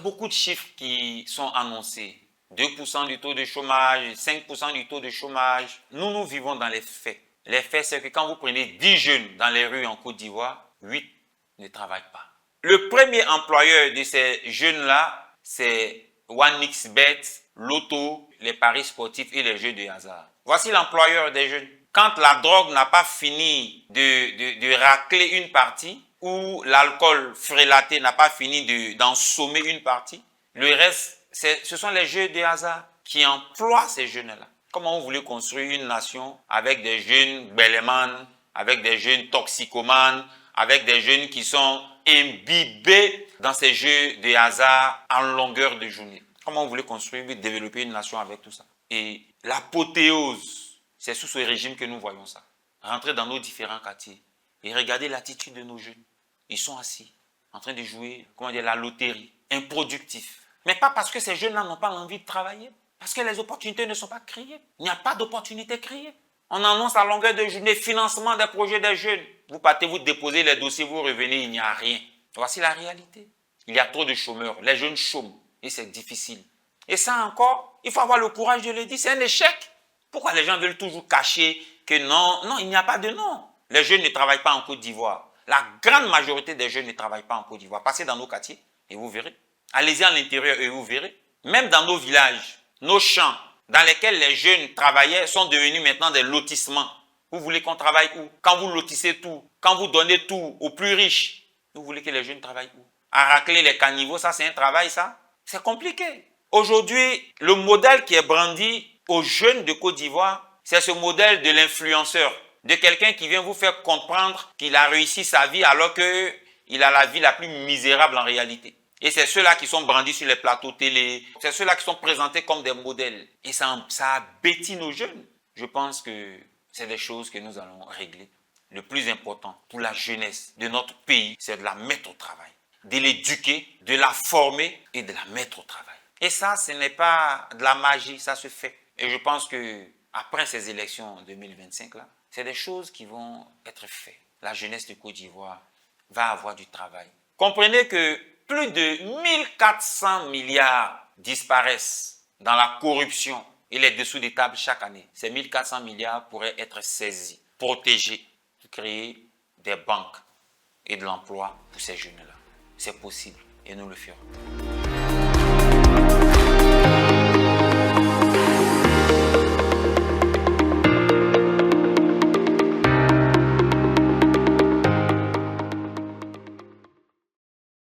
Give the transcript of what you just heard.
beaucoup de chiffres qui sont annoncés. 2% du taux de chômage, 5% du taux de chômage. Nous vivons dans les faits. Les faits, c'est que quand vous prenez 10 jeunes dans les rues en Côte d'Ivoire, 8 ne travaillent pas. Le premier employeur de ces jeunes-là, c'est OneXBet, Loto, les paris sportifs et les jeux de hasard. Voici l'employeur des jeunes. Quand la drogue n'a pas fini de racler une partie, ou l'alcool frélaté n'a pas fini d'ensommer une partie, le reste, ce sont les jeux de hasard qui emploient ces jeunes-là. Comment vous voulez construire une nation avec des jeunes bellémanes, avec des jeunes toxicomanes, avec des jeunes qui sont imbibés dans ces jeux de hasard en longueur de journée? Comment vous voulez construire, développer une nation avec tout ça? Et l'apothéose, c'est sous ce régime que nous voyons ça. Rentrer dans nos différents quartiers et regarder l'attitude de nos jeunes. Ils sont assis, en train de jouer, la loterie, improductifs. Mais pas parce que ces jeunes-là n'ont pas l'envie de travailler. Parce que les opportunités ne sont pas créées. Il n'y a pas d'opportunités créées. On annonce à longueur de journée financement des projets des jeunes. Vous partez, vous déposez les dossiers, vous revenez, il n'y a rien. Voici la réalité. Il y a trop de chômeurs. Les jeunes chôment et c'est difficile. Et ça encore, il faut avoir le courage de le dire. C'est un échec. Pourquoi les gens veulent toujours cacher que non? Non, il n'y a pas de non. Les jeunes ne travaillent pas en Côte d'Ivoire. La grande majorité des jeunes ne travaillent pas en Côte d'Ivoire. Passez dans nos quartiers et vous verrez. Allez-y à l'intérieur et vous verrez. Même dans nos villages, nos champs, dans lesquels les jeunes travaillaient, sont devenus maintenant des lotissements. Vous voulez qu'on travaille où? Quand vous lotissez tout, quand vous donnez tout aux plus riches, vous voulez que les jeunes travaillent où? À racler les caniveaux, ça c'est un travail ça? C'est compliqué. Aujourd'hui, le modèle qui est brandi aux jeunes de Côte d'Ivoire, c'est ce modèle de l'influenceur, de quelqu'un qui vient vous faire comprendre qu'il a réussi sa vie alors qu'il a la vie la plus misérable en réalité. Et c'est ceux-là qui sont brandis sur les plateaux télé, c'est ceux-là qui sont présentés comme des modèles. Et ça abêtit nos jeunes. Je pense que c'est des choses que nous allons régler. Le plus important pour la jeunesse de notre pays, c'est de la mettre au travail, de l'éduquer, de la former et de la mettre au travail. Et ça, ce n'est pas de la magie, ça se fait. Et je pense que après ces élections en 2025, là, c'est des choses qui vont être faites. La jeunesse de Côte d'Ivoire va avoir du travail. Comprenez que plus de 1400 milliards disparaissent dans la corruption et les dessous des tables chaque année. Ces 1400 milliards pourraient être saisis, protégés, pour créer des banques et de l'emploi pour ces jeunes-là. C'est possible et nous le ferons.